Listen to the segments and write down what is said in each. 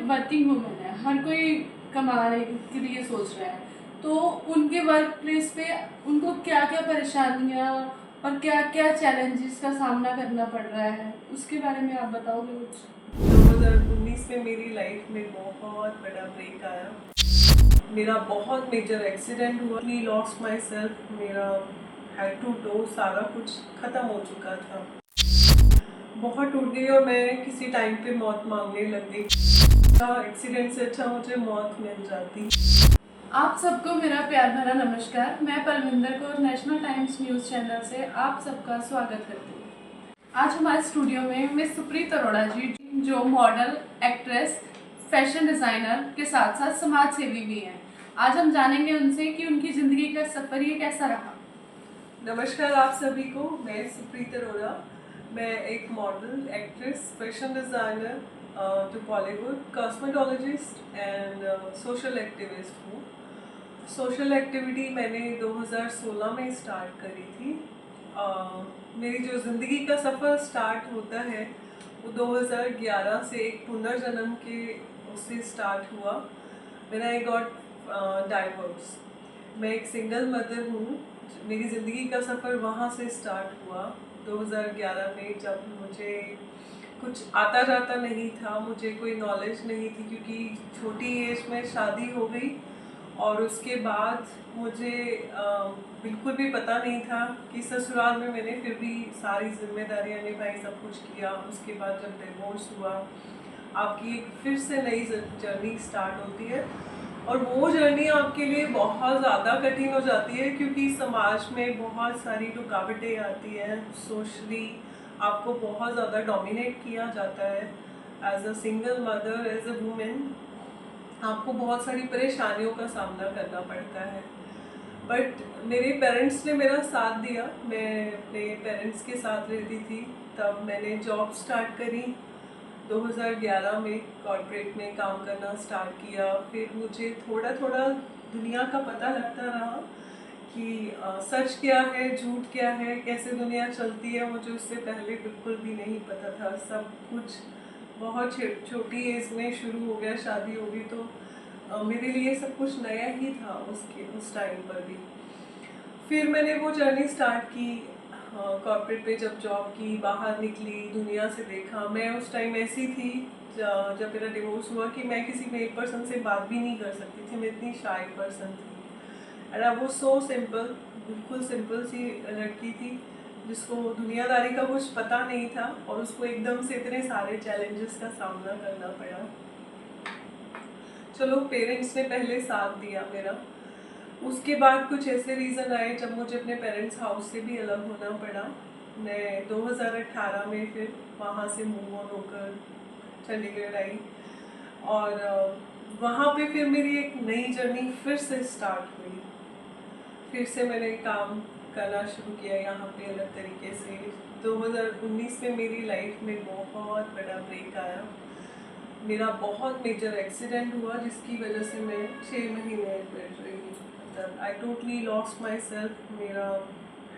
Working women है, हर कोई कमाने के लिए सोच रहा है, तो उनके वर्क प्लेस पे उनको क्या क्या परेशानियाँ और क्या क्या चैलेंजेस का सामना करना पड़ रहा है, उसके बारे में आप बताओगे कुछ? 2019 में मेरी लाइफ में बहुत बड़ा ब्रेक आया। मेरा बहुत मेजर एक्सीडेंट हुआ, लॉस्ट माई सेल्फ, मेरा हेड टू टो सारा कुछ ख़त्म हो चुका था। बहुत टूट गई और मैं किसी टाइम पे मौत मांगने लग गई। एक्सीडेंट से अच्छा मुझे मौत मिल जाती। आप सबको मेरा प्यार भरा नमस्कार। मैं Parvinder Kaur national times news channel से आप सबका स्वागत करती हूँ। आज हमारे स्टूडियो में मिस सुप्रीत अरोड़ा जी, जो मॉडल, एक्ट्रेस, फैशन डिज़ाइनर के साथ साथ समाज सेवी भी हैं। आज हम जानेंगे उनसे कि उनकी ज़िंदगी का सफ़र ये कैसा रहा। नमस्कार आप सभी को, मैं सुप्रीत अरोड़ा। मैं एक model, actress, fashion designer to Bollywood, cosmetologist and social activist हूँ। सोशल एक्टिविटी मैंने 2016 में स्टार्ट करी थी। मेरी जो ज़िंदगी का सफ़र स्टार्ट होता है वो 2011 से एक पुनर्जन्म के उससे स्टार्ट हुआ। When I got divorce. मैं एक सिंगल मदर हूँ। मेरी ज़िंदगी का सफ़र वहाँ से स्टार्ट हुआ 2011 में, जब मुझे कुछ आता जाता नहीं था, मुझे कोई नॉलेज नहीं थी क्योंकि छोटी एज में शादी हो गई और उसके बाद मुझे बिल्कुल भी पता नहीं था कि ससुराल में मैंने फिर भी सारी जिम्मेदारियां निभाई, सब कुछ किया। उसके बाद जब डिवोर्स हुआ, आपकी एक फिर से नई जर्नी स्टार्ट होती है और वो जर्नी आपके लिए बहुत ज़्यादा कठिन हो जाती है क्योंकि समाज में बहुत सारी रुकावटें आती हैं। सोशली आपको बहुत ज़्यादा डोमिनेट किया जाता है। As a single mother, as a women, आपको बहुत सारी परेशानियों का सामना करना पड़ता है। बट मेरे पेरेंट्स ने मेरा साथ दिया। मैं अपने पेरेंट्स के साथ रहती थी। तब मैंने जॉब स्टार्ट करी 2011 में, कॉर्पोरेट में काम करना स्टार्ट किया। फिर मुझे थोड़ा थोड़ा दुनिया का पता लगता रहा कि सच क्या है, झूठ क्या है, कैसे दुनिया चलती है। मुझे उससे पहले बिल्कुल भी नहीं पता था। सब कुछ बहुत छोटी एज में शुरू हो गया, शादी हो गई, तो मेरे लिए सब कुछ नया ही था उस टाइम पर भी। फिर मैंने वो जर्नी स्टार्ट की। कॉर्पोरेट पे जब जॉब की, बाहर निकली, दुनिया से देखा। मैं उस टाइम ऐसी थी जब मेरा डिवोर्स हुआ कि मैं किसी मेल पर्सन से बात भी नहीं कर सकती थी। मैं इतनी शाय पर्सन थी। And I was so simple, बिल्कुल सिंपल सी लड़की थी जिसको दुनियादारी का कुछ पता नहीं था और उसको एकदम से इतने सारे चैलेंजेस का सामना करना पड़ा। चलो, पेरेंट्स ने पहले साथ दिया मेरा। उसके बाद कुछ ऐसे रीज़न आए जब मुझे अपने पेरेंट्स हाउस से भी अलग होना पड़ा। मैं 2018 में फिर वहाँ से मूव ऑन होकर चंडीगढ़ आई और वहाँ पे फिर मेरी एक नई जर्नी फिर से स्टार्ट हुई। फिर से मैंने काम करना शुरू किया यहाँ पे अलग तरीके से। 2019 में मेरी लाइफ में बहुत बड़ा ब्रेक आया। मेरा बहुत मेजर एक्सीडेंट हुआ जिसकी वजह से मैं 6 महीने बेड रही। मतलब I totally lost my self. मेरा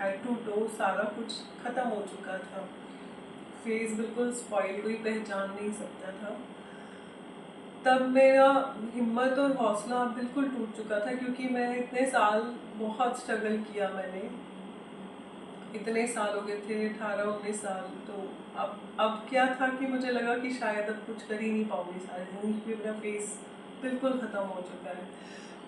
हेड टू टो सारा कुछ ख़त्म हो चुका था। फेस बिल्कुल स्पॉइल, कोई पहचान नहीं सकता था। तब मेरा हिम्मत और हौसला बिल्कुल टूट चुका था क्योंकि मैं इतने साल बहुत स्ट्रगल किया। मैंने इतने साल हो गए थे, 18-19 साल। तो अब क्या था कि मुझे लगा कि शायद अब कुछ कर ही नहीं पाऊंगी सारी जिंदगी, क्योंकि मेरा फेस बिल्कुल ख़त्म हो चुका है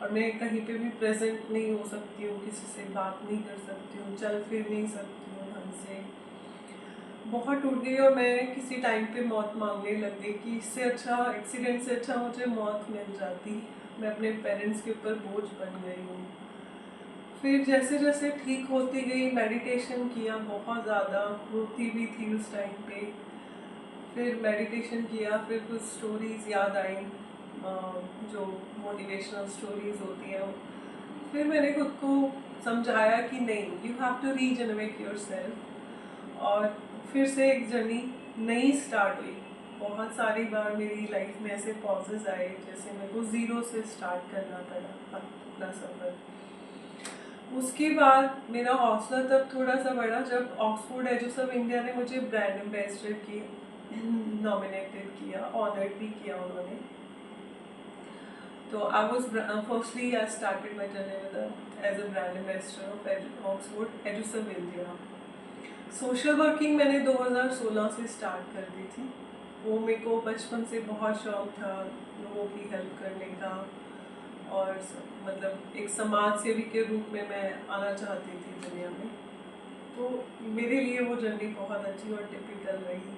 और मैं कहीं पे भी प्रेजेंट नहीं हो सकती हूँ, किसी से बात नहीं कर सकती हूँ, चल फिर नहीं सकती हूँ ढंग से। बहुत टूट गई और मैं किसी टाइम पे मौत मांगने लग गई कि इससे अच्छा, एक्सीडेंट से अच्छा मुझे मौत मिल जाती। मैं अपने पेरेंट्स के ऊपर बोझ बन गई हूँ। फिर जैसे जैसे ठीक होती गई, मेडिटेशन किया बहुत ज़्यादा, रोती भी थी उस टाइम पे। फिर मेडिटेशन किया, फिर कुछ स्टोरीज़ याद आई, जो मोटिवेशनल स्टोरीज़ होती हैं। फिर मैंने खुद को समझाया कि नहीं, you have to regenerate yourself. और फिर से एक जर्नी नई स्टार्ट हुई। बहुत सारी बार मेरी लाइफ में ऐसे पॉजेज आए जैसे मेरे को ज़ीरो से स्टार्ट करना पड़ा अपना सफ़र। उसके बाद मेरा हौसला तब थोड़ा सा बढ़ा जब ऑक्सफोर्ड एजुसम इंडिया ने मुझे ब्रांड एम्बेसडर की नॉमिनेटेड किया, ऑनर्ड भी किया उन्होंने। तो I was firstly I started my journey with as a brand ambassador of Oxford Eduserve India. Social working मैंने 2016 से स्टार्ट कर दी थी। वो मेरे को बचपन से बहुत शौक था लोगों की हेल्प करने का, और मतलब एक समाज सेवी के रूप में मैं आना चाहती थी दुनिया में। तो मेरे लिए वो जर्नी बहुत अच्छी और टिपिकल रही।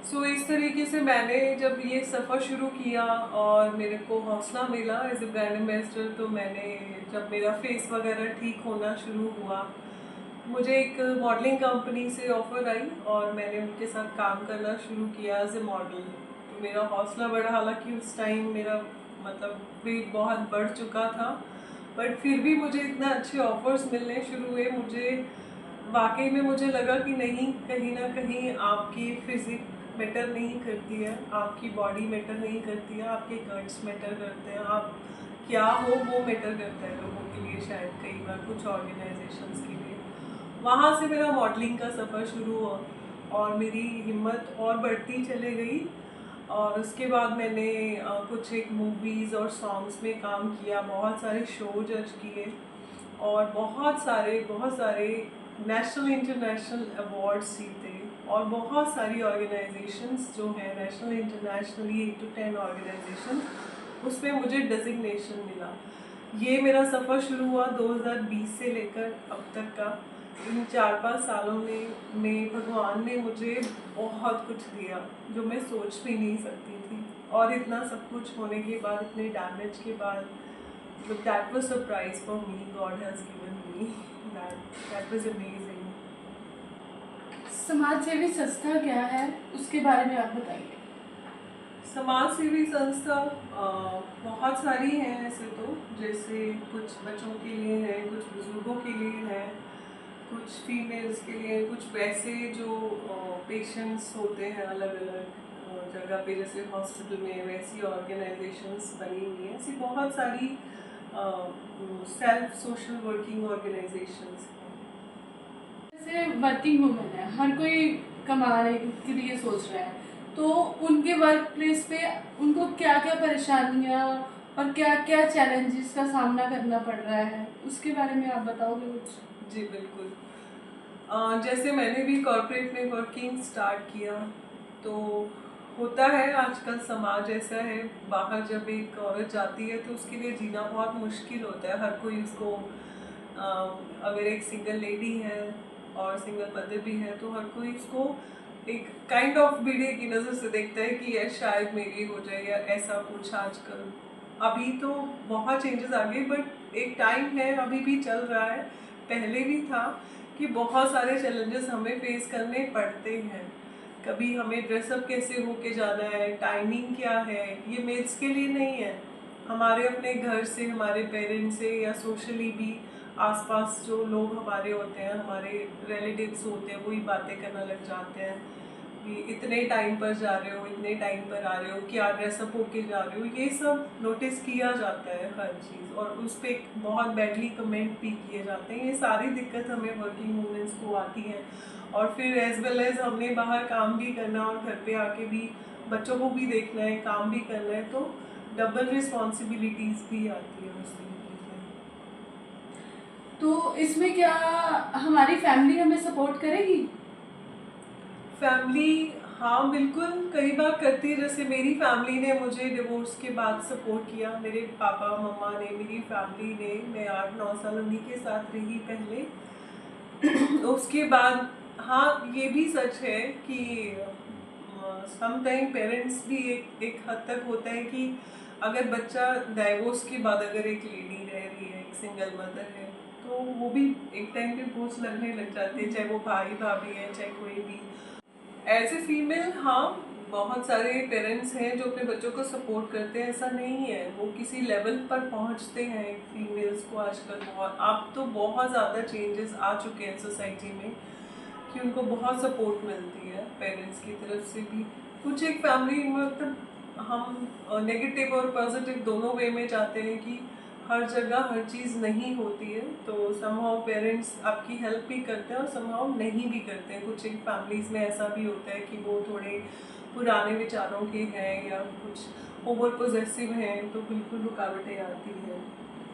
सो इस तरीके से मैंने जब ये सफ़र शुरू किया और मेरे को हौसला मिला एज ए ब्रांड एम्बेसडर, तो मैंने जब मेरा फेस वगैरह ठीक होना शुरू हुआ, मुझे एक मॉडलिंग कंपनी से ऑफ़र आई और मैंने उनके साथ काम करना शुरू किया एज ए मॉडल। तो मेरा हौसला बढ़ा, हालांकि उस टाइम मेरा मतलब वेट बहुत बढ़ चुका था, बट फिर भी मुझे इतना अच्छे ऑफर्स मिलने शुरू हुए। मुझे वाकई में मुझे लगा कि नहीं, कहीं ना कहीं आपकी फिजिक मैटर नहीं करती है, आपकी बॉडी मैटर नहीं करती है, आपके गट्स मैटर करते हैं, आप क्या हो वो मैटर करता है लोगों के लिए, शायद कई बार कुछ ऑर्गेनाइजेशंस के लिए। वहाँ से मेरा मॉडलिंग का सफ़र शुरू हुआ और मेरी हिम्मत और बढ़ती चले गई। और उसके बाद मैंने कुछ एक मूवीज़ और सॉन्ग्स में काम किया, बहुत सारे शो जज किए और बहुत सारे नेशनल इंटरनेशनल अवार्ड्स जीते, और बहुत सारी ऑर्गेनाइजेशंस जो हैं नेशनल इंटरनेशनली 8 to 10 ऑर्गेनाइजेशन, उसमें मुझे डेजिग्नेशन मिला। ये मेरा सफ़र शुरू हुआ 2020 से लेकर अब तक का। इन 4-5 सालों में भगवान ने मुझे बहुत कुछ दिया जो मैं सोच भी नहीं सकती थी, और इतना सब कुछ होने के बाद, इतने डैमेज के बाद, that was surprise for me. God has given me that was amazing. समाज सेवी संस्था क्या है, उसके बारे में आप बताइए। समाज सेवी संस्था बहुत सारी हैं ऐसे तो, जैसे कुछ बच्चों के लिए है, कुछ बुजुर्गों के लिए है, कुछ फीमेल्स के लिए, कुछ वैसे जो पेशेंट्स होते हैं अलग अलग जगह पे, जैसे हॉस्पिटल में वैसी ऑर्गेनाइजेशंस बनी हुई हैं। ऐसी बहुत सारी सेल्फ सोशल वर्किंग ऑर्गेनाइजेशंस हैं। जैसे वर्किंग वुमेन है, हर कोई कमाने के लिए सोच रहा है, तो उनके वर्क प्लेस पे उनको क्या क्या परेशानियाँ और क्या क्या चैलेंजेस का सामना करना पड़ रहा है, उसके बारे में आप बताओगे कुछ। जी बिल्कुल। जैसे मैंने भी कॉर्पोरेट में वर्किंग स्टार्ट किया, तो होता है आजकल समाज ऐसा है, बाहर जब एक औरत जाती है तो उसके लिए जीना बहुत मुश्किल होता है। हर कोई उसको अगर एक सिंगल लेडी है और सिंगल मदर भी है, तो हर कोई उसको एक काइंड ऑफ बीड़े की नज़र से देखता है कि यह शायद मेरी हो जाए या ऐसा कुछ। आजकल अभी तो बहुत चेंजेस आ गए, बट एक टाइम है, अभी भी चल रहा है, पहले भी था, कि बहुत सारे चैलेंजेस हमें फेस करने पड़ते हैं। कभी हमें ड्रेसअप कैसे होके जाना है, टाइमिंग क्या है, ये मेल्स के लिए नहीं है, हमारे अपने घर से, हमारे पेरेंट्स से, या सोशली भी आसपास जो लोग हमारे होते हैं, हमारे रिलेटिव्स होते हैं, वही बातें करना लग जाते हैं कि इतने टाइम पर जा रहे हो, इतने टाइम पर आ रहे हो, क्या ड्रेसअप होके जा रहे हो, ये सब नोटिस किया जाता है हर चीज़, और उस पर बहुत बैडली कमेंट भी किए जाते हैं। ये सारी दिक्कत हमें वर्किंग वूमेंस को आती है, और फिर एज वेल एज हमने बाहर काम भी करना और घर पे आके भी बच्चों को भी देखना है, काम भी करना है, तो डबल रिस्पॉन्सिबिलिटीज भी आती है उस तरीके से। तो इसमें क्या हमारी फैमिली हमें सपोर्ट करेगी? फैमिली हाँ बिल्कुल, कई बार करती है। जैसे मेरी फैमिली ने मुझे डिवोर्स के बाद सपोर्ट किया, मेरे पापा मम्मा ने, मेरी फैमिली ने। मैं 8-9 साल उन्हीं के साथ रही पहले। उसके बाद हाँ, ये भी सच है कि सम टाइम पेरेंट्स भी एक हद तक होता है कि अगर बच्चा डाइवोर्स के बाद अगर एक लेडी रह रही है, एक सिंगल मदर है, तो वो भी एक टाइम पे बोझ लगने लग जाते हैं, चाहे वो भाई भाभी है, चाहे कोई भी। एज ए फीमेल हाँ, बहुत सारे पेरेंट्स हैं जो अपने बच्चों को सपोर्ट करते हैं, ऐसा नहीं है। वो किसी लेवल पर पहुंचते हैं फीमेल्स को आजकल बहुत, अब तो बहुत ज़्यादा चेंजेस आ चुके हैं सोसाइटी में कि उनको बहुत सपोर्ट मिलती है पेरेंट्स की तरफ से भी। कुछ एक फैमिली मतलब हम नेगेटिव और पॉजिटिव दोनों वे में जाते हैं कि हर जगह हर चीज़ नहीं होती है, तो समहाउ पेरेंट्स आपकी हेल्प भी करते हैं और समहाउ नहीं भी करते हैं। कुछ एक फैमिलीज़ में ऐसा भी होता है कि वो थोड़े पुराने विचारों के हैं या कुछ, ओवर पोजेसिव हैं तो बिल्कुल रुकावटें आती हैं।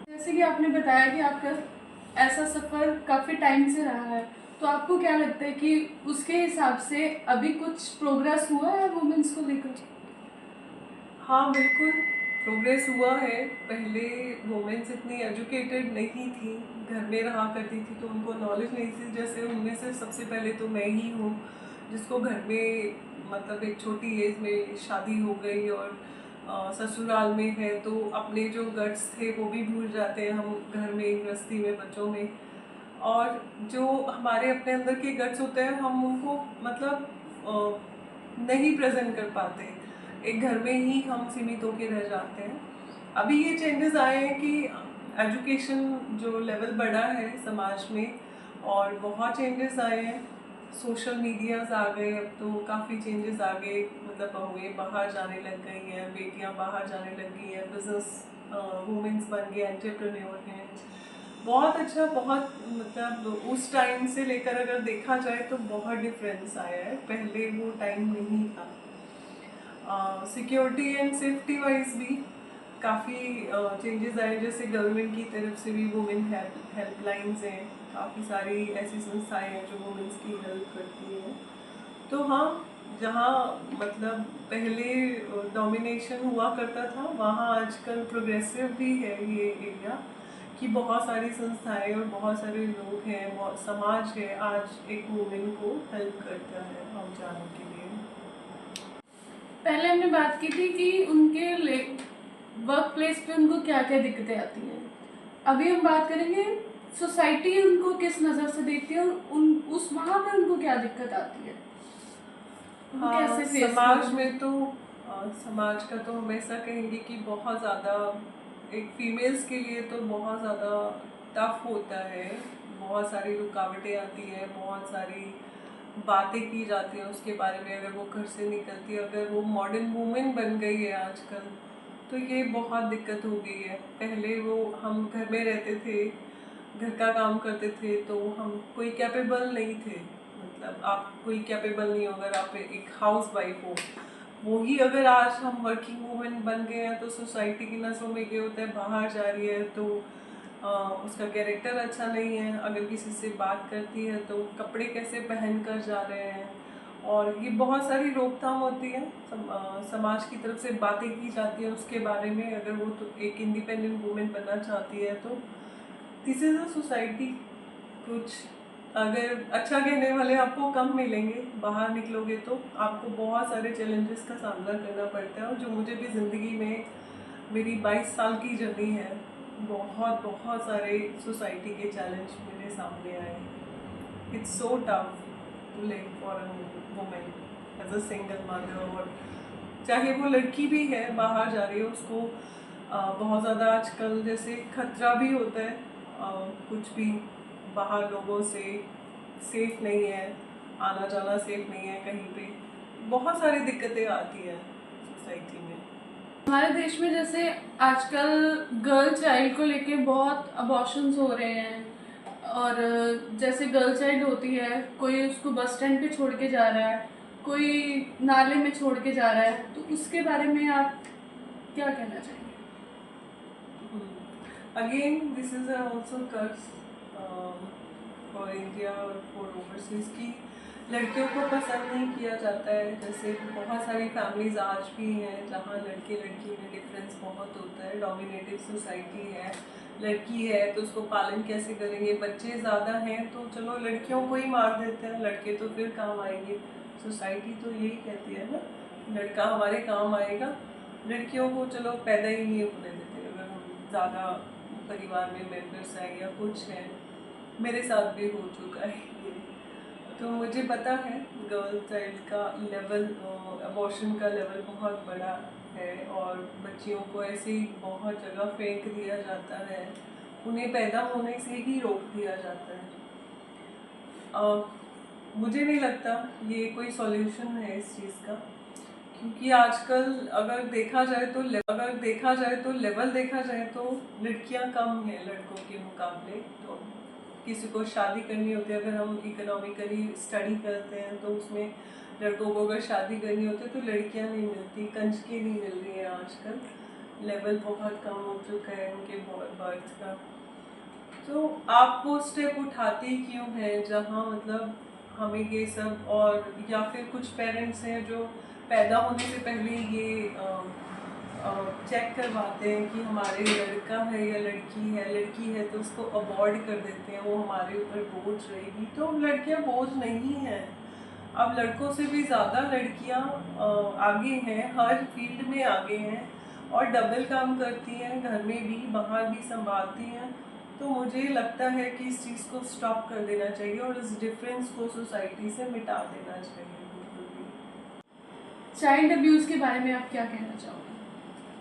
जैसे कि आपने बताया कि आपका ऐसा सफ़र काफ़ी टाइम से रहा है, तो आपको क्या लगता है कि उसके हिसाब से अभी कुछ प्रोग्रेस हुआ है वुमेन्स को लेकर? हाँ बिल्कुल, प्रोग्रेस हुआ है। पहले वुमेन्स इतनी एजुकेटेड नहीं थी, घर में रहा करती थी तो उनको नॉलेज नहीं थी। जैसे उनमें से सबसे पहले तो मैं ही हूँ जिसको घर में मतलब एक छोटी एज में शादी हो गई और ससुराल में है तो अपने जो गट्स थे वो भी भूल जाते हैं हम घर में, गृहस्थी में, बच्चों में। और जो हमारे अपने अंदर के गट्स होते हैं हम उनको मतलब नहीं प्रेजेंट कर पाते, एक घर में ही हम सीमित होकर रह जाते हैं। अभी ये चेंजेस आए हैं कि एजुकेशन जो लेवल बढ़ा है समाज में और बहुत चेंजेस आए हैं। सोशल मीडियाज आ गए, अब तो काफ़ी चेंजेस आ गए, मतलब बहुएं बाहर जाने लग गई हैं, बेटियां बाहर जाने लग गई हैं, बिजनेस वुमेन्स बन गए, एंटरप्रेन्योर हैं। बहुत अच्छा, बहुत मतलब उस टाइम से लेकर अगर देखा जाए तो बहुत डिफरेंस आया है, पहले वो टाइम नहीं था। सिक्योरिटी एंड सेफ्टी वाइज भी काफ़ी चेंजेस आए, जैसे गवर्नमेंट की तरफ से भी वुमेन हेल्पलाइंस हैं, काफ़ी सारी ऐसी संस्थाएं हैं जो वुमेन्स की हेल्प करती हैं। तो हाँ, जहाँ मतलब पहले डोमिनेशन हुआ करता था वहाँ आजकल प्रोग्रेसिव भी है ये एरिया, कि बहुत सारी संस्थाएं और बहुत सारे लोग हैं, बहुत समाज है आज एक वुमेन को हेल्प करता है हम जाने के लिए। पहले हमने बात की थी कि उनके वर्क प्लेस पे उनको क्या क्या दिक्कतें आती हैं। अभी हम बात करेंगे सोसाइटी उनको किस नज़र से देखती है और उन उस वहाँ पे उनको क्या दिक्कत आती है, वो हाँ, कैसे फेस समाज करते हैं? में तो समाज का तो हमेशा कहेंगे कि बहुत ज़्यादा एक फीमेल्स के लिए तो बहुत ज़्यादा टफ होता है, बहुत सारी रुकावटें आती हैं, बहुत सारी बातें की जाती हैं उसके बारे में। अगर वो घर से निकलती है, अगर वो मॉडर्न वूमेन बन गई है आजकल, तो ये बहुत दिक्कत हो गई है। पहले वो हम घर में रहते थे, घर का काम करते थे तो हम कोई कैपेबल नहीं थे, मतलब आप कोई कैपेबल नहीं हो अगर आप एक हाउस वाइफ हो। वही अगर आज हम वर्किंग वूमेन बन गए हैं तो सोसाइटी की नज़रों में ये होता है बाहर जा रही है तो उसका कैरेक्टर अच्छा नहीं है, अगर किसी से बात करती है तो कपड़े कैसे पहन कर जा रहे हैं, और ये बहुत सारी रोकथाम होती है। समाज की तरफ से बातें की जाती है उसके बारे में, अगर वो तो एक इंडिपेंडेंट वुमेन बनना चाहती है तो दिस इज अ सोसाइटी। कुछ अगर अच्छा कहने वाले आपको कम मिलेंगे, बाहर निकलोगे तो आपको बहुत सारे चैलेंजेस का सामना करना पड़ता है, और जो मुझे भी ज़िंदगी में मेरी 22 साल की जर्नी है, बहुत बहुत सारे सोसाइटी के चैलेंज मेरे सामने आए। It's so tough to live for a women as a single mother, और चाहे वो लड़की भी है बाहर जा रही है उसको बहुत ज़्यादा आजकल जैसे खतरा भी होता है, कुछ भी बाहर लोगों से सेफ नहीं है, आना जाना सेफ नहीं है कहीं पे, बहुत सारी दिक्कतें आती हैं सोसाइटी में। हमारे देश में जैसे आजकल गर्ल चाइल्ड को लेके बहुत अबॉर्शंस हो रहे हैं, और जैसे गर्ल चाइल्ड होती है, कोई उसको बस स्टैंड पे छोड़ के जा रहा है, कोई नाले में छोड़ के जा रहा है, तो उसके बारे में आप क्या कहना चाहेंगे? Again this is also curse for India और फॉर ओवरसीज की लड़कियों को पसंद नहीं किया जाता है। जैसे बहुत सारी फैमिलीज आज भी हैं जहाँ लड़के लड़की में डिफरेंस बहुत होता है, डोमिनेटिव सोसाइटी है, लड़की है तो उसको पालन कैसे करेंगे, बच्चे ज़्यादा हैं तो चलो लड़कियों को ही मार देते हैं, लड़के तो फिर काम आएंगे। सोसाइटी तो यही कहती है ना, लड़का हमारे काम आएगा, लड़कियों को चलो पैदा ही नहीं होने देते अगर हम ज़्यादा परिवार में मेंबर्स हैं या कुछ हैं। मेरे साथ भी हो चुका है ये, तो मुझे पता है गर्ल चाइल्ड का लेवल, अबॉर्शन का लेवल बहुत बड़ा है, और बच्चियों को ऐसे ही बहुत जगह फेंक दिया जाता है, उन्हें पैदा होने से ही रोक दिया जाता है। मुझे नहीं लगता ये कोई सॉल्यूशन है इस चीज़ का, क्योंकि आजकल अगर देखा जाए तो लेवल देखा जाए तो लड़कियां कम हैं लड़कों के मुकाबले। तो किसी को शादी करनी होती है, अगर हम इकोनॉमिकली स्टडी करते हैं तो उसमें लड़कों को अगर शादी करनी होती है तो लड़कियां नहीं मिलती, कंजकें नहीं मिल रही हैं आजकल, लेवल बहुत कम हो चुका है उनके बर्थ का। तो आप वो स्टेप उठाते क्यों हैं जहाँ मतलब हमें ये सब, और या फिर कुछ पेरेंट्स हैं जो पैदा होने से पहले ये चेक करवाते हैं कि हमारे लड़का है या लड़की है, लड़की है तो उसको अवॉइड कर देते हैं, वो हमारे ऊपर बोझ रहेगी। तो लड़कियां बोझ नहीं हैं, अब लड़कों से भी ज़्यादा लड़कियां आगे हैं, हर फील्ड में आगे हैं और डबल काम करती हैं, घर में भी बाहर भी संभालती हैं। तो मुझे लगता है कि इस चीज़ को स्टॉप कर देना चाहिए और इस डिफरेंस को सोसाइटी से मिटा देना चाहिए बिल्कुल भी। चाइल्ड अब्यूज़ के बारे में आप क्या कहना चाहोगे?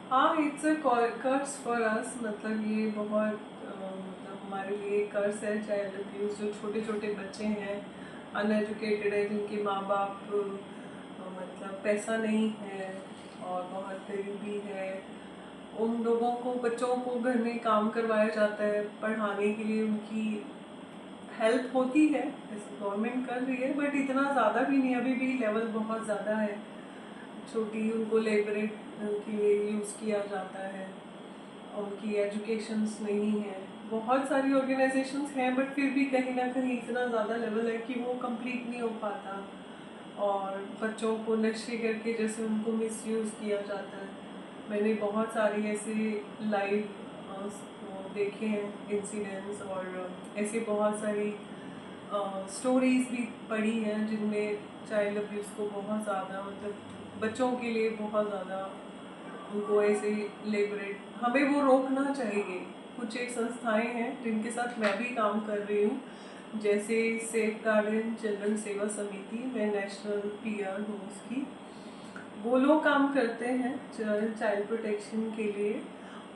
हाँ, it's a curse for us, मतलब ये बहुत मतलब हमारे लिए कर्स है चाइल्ड अब्यूज़। जो छोटे छोटे बच्चे हैं, अनएजुकेटेड है, जिनके माँ बाप मतलब पैसा नहीं है और बहुत गरीबी है, उन लोगों को, बच्चों को घर में काम करवाया जाता है पढ़ाने के लिए। उनकी हेल्प होती है, जैसे गवर्नमेंट कर रही है, बट इतना ज़्यादा भी नहीं, अभी भी लेवल बहुत ज़्यादा है। छोटी उनको लेबर के लिए यूज़ किया जाता है, उनकी एजुकेशंस नहीं है। बहुत सारी ऑर्गेनाइजेशंस हैं बट फिर भी कहीं ना कहीं इतना ज़्यादा लेवल है कि वो कंप्लीट नहीं हो पाता, और बच्चों को नशे करके जैसे उनको मिसयूज़ किया जाता है। मैंने बहुत सारी ऐसे लाइव देखे हैं इंसिडेंट्स, और ऐसे बहुत सारी स्टोरीज भी पढ़ी हैं जिनमें चाइल्ड अब्यूज़ को बहुत ज़्यादा, मतलब बच्चों के लिए बहुत ज़्यादा उनको ऐसे लेबरेट, हमें वो रोकना चाहिए। कुछ एक संस्थाएं हैं जिनके साथ मैं भी काम कर रही हूँ, जैसे सेफ गार्डन चिल्ड्रन सेवा समिति, मैं नेशनल पीआर हूँ उसकी। वो लोग काम करते हैं चाइल्ड प्रोटेक्शन के लिए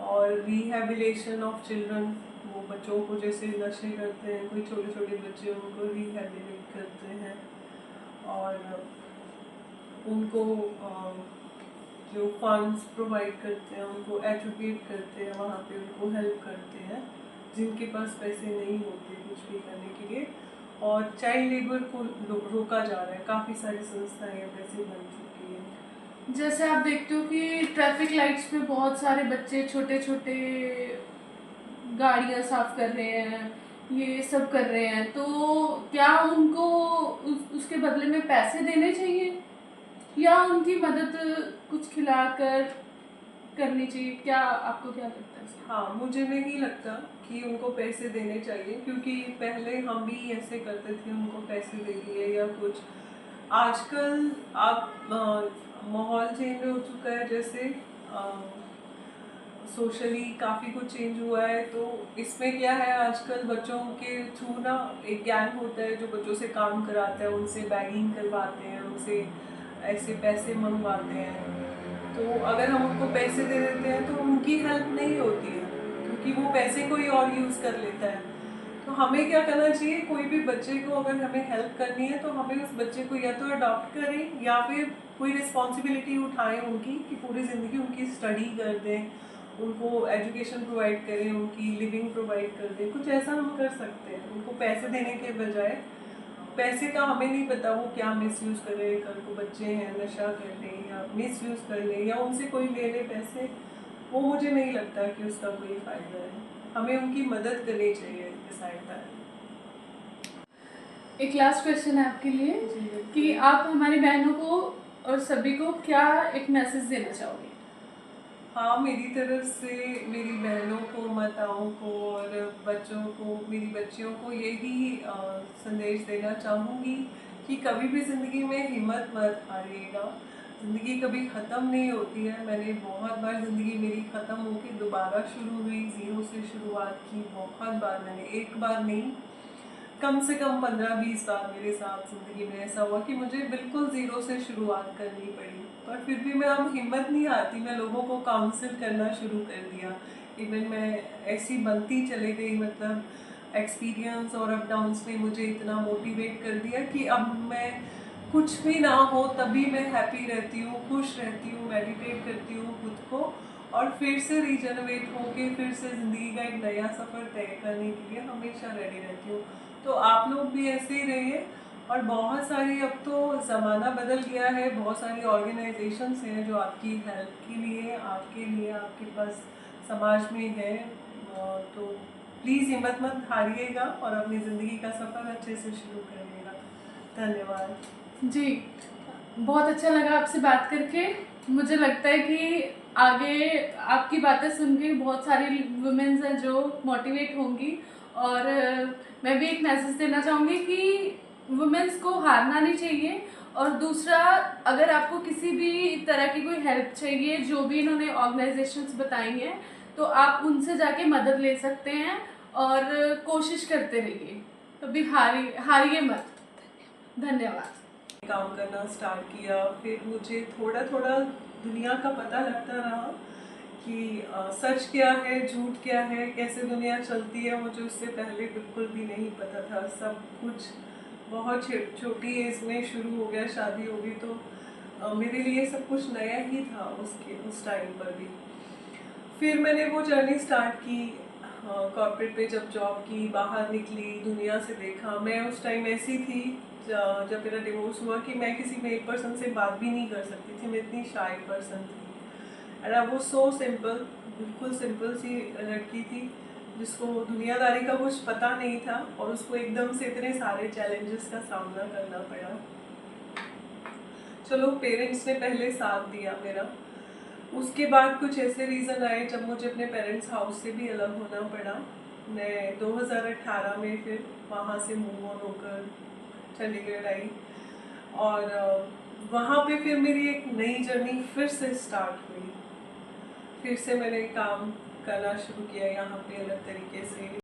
और रिहेबिलेशन ऑफ चिल्ड्रन। वो बच्चों को जैसे नशे करते हैं, कोई छोटे छोटे बच्चे, उनको रिहेबिलेट करते हैं और उनको जो फंड्स प्रोवाइड करते हैं, उनको एजुकेट करते हैं, वहाँ पे उनको हेल्प करते हैं जिनके पास पैसे नहीं होते कुछ भी करने के लिए। और चाइल्ड लेबर को रोका जा रहा है, काफ़ी सारी संस्थाएं अब ऐसी बन चुकी हैं। जैसे आप देखते हो कि ट्रैफिक लाइट्स पे बहुत सारे बच्चे छोटे छोटे गाड़ियाँ साफ कर रहे हैं, ये सब कर रहे हैं, तो क्या उनको उसके बदले में पैसे देने चाहिए या उनकी मदद कुछ खिलाकर करनी चाहिए? क्या आपको क्या लगता है इसमें? हाँ, मुझे नहीं लगता कि उनको पैसे देने चाहिए, क्योंकि पहले हम भी ऐसे करते थे, उनको पैसे दे दिए या कुछ। आजकल आप माहौल चेंज हो चुका है, जैसे सोशली काफ़ी कुछ चेंज हुआ है। तो इसमें क्या है, आजकल बच्चों के थ्रू ना एक गैंग होता है जो बच्चों से काम कराता है, उनसे बैगिंग करवाते हैं, उनसे ऐसे पैसे मंगवाते हैं। तो अगर हम उनको पैसे दे देते हैं तो उनकी हेल्प नहीं होती है, क्योंकि वो पैसे कोई और यूज़ कर लेता है। तो हमें क्या करना चाहिए, कोई भी बच्चे को अगर हमें हेल्प करनी है तो हमें उस बच्चे को या तो अडॉप्ट करें या फिर कोई रिस्पॉन्सिबिलिटी उठाएं उनकी, कि पूरी ज़िंदगी उनकी स्टडी कर दें, उनको एजुकेशन प्रोवाइड करें, उनकी लिविंग प्रोवाइड कर दें। कुछ ऐसा हम कर सकते हैं उनको पैसे देने के बजाय। पैसे का हमें नहीं पता वो क्या मिसयूज़ कर रहे हैं, कल को बच्चे हैं नशा कर लें या मिसयूज़ कर लें या उनसे कोई ले ले पैसे, वो मुझे नहीं लगता कि उसका कोई फ़ायदा है। हमें उनकी मदद करनी चाहिए, सहायता है। एक लास्ट क्वेश्चन है आपके लिए जी, कि आप हमारी बहनों को और सभी को क्या एक मैसेज देना चाहोगे? हाँ, मेरी तरफ से मेरी बहनों को, माताओं को और बच्चों को, मेरी बच्चियों को यही संदेश देना चाहूँगी कि कभी भी ज़िंदगी में हिम्मत मत हारिएगा। ज़िंदगी कभी ख़त्म नहीं होती है। मैंने बहुत बार ज़िंदगी मेरी ख़त्म होकर दोबारा शुरू हुई, ज़ीरो से शुरुआत की। बहुत बार, मैंने एक बार नहीं, कम से कम 15-20 बार मेरे साथ ज़िंदगी में ऐसा हुआ कि मुझे बिल्कुल ज़ीरो से शुरुआत करनी पड़ी। पर फिर भी मैं अब हिम्मत नहीं हारती, मैं लोगों को काउंसिल करना शुरू कर दिया। इवन मैं ऐसी बनती चले गई, मतलब एक्सपीरियंस और अप डाउन्स ने मुझे इतना मोटिवेट कर दिया कि अब मैं कुछ भी ना हो तभी मैं हैप्पी रहती हूँ, खुश रहती हूँ, मेडिटेट करती हूँ खुद को, और फिर से रीजनरेट होके फिर से ज़िंदगी का एक नया सफ़र तय करने के लिए हमेशा रेडी रहती हूँ। तो आप लोग भी ऐसे ही रहिए और बहुत सारी, अब तो ज़माना बदल गया है, बहुत सारी ऑर्गेनाइजेशंस हैं जो आपकी हेल्प के लिए, आपके पास समाज में है। तो प्लीज़ हिम्मत मत हारिएगा और अपनी ज़िंदगी का सफ़र अच्छे से शुरू करिएगा। धन्यवाद। जी, बहुत अच्छा लगा आपसे बात करके। मुझे लगता है कि आगे आपकी बातें सुन के बहुत सारी वुमेन्स हैं जो मोटिवेट होंगी, और मैं भी एक मैसेज देना चाहूँगी कि वुमेन्स को हारना नहीं चाहिए। और दूसरा, अगर आपको किसी भी तरह की कोई हेल्प चाहिए, जो भी इन्होंने ऑर्गेनाइजेशंस बताई हैं, तो आप उनसे जाके मदद ले सकते हैं और कोशिश करते रहिए, कभी हारिए मत। धन्यवाद। काम करना स्टार्ट किया, फिर मुझे थोड़ा थोड़ा दुनिया का पता लगता रहा कि सच क्या है, झूठ क्या है, कैसे दुनिया चलती है। मुझे उससे पहले बिल्कुल भी नहीं पता था। सब कुछ बहुत छोटी एज में शुरू हो गया, शादी हो गई, तो मेरे लिए सब कुछ नया ही था उस टाइम पर भी। फिर मैंने वो जर्नी स्टार्ट की, कॉर्पोरेट पे जब जॉब की, बाहर निकली, दुनिया से देखा। मैं उस टाइम ऐसी थी जब मेरा डिवोर्स हुआ कि मैं किसी मेल पर्सन से बात भी नहीं कर सकती थी। मैं इतनी शाय पर्सन थी। And I was so simple, बिल्कुल सिंपल सी लड़की थी जिसको दुनियादारी का कुछ पता नहीं था, और उसको एकदम से इतने सारे चैलेंजेस का सामना करना पड़ा। चलो, पेरेंट्स ने पहले साथ दिया मेरा। उसके बाद कुछ ऐसे रीज़न आए जब मुझे अपने पेरेंट्स हाउस से भी अलग होना पड़ा। मैं 2018 में फिर वहाँ से मूव ऑन होकर चंडीगढ़ आई, और वहाँ पे फिर मेरी एक नई जर्नी फिर से स्टार्ट हुई। फिर से मैंने काम करना शुरू किया यहाँ पे अलग तरीके से।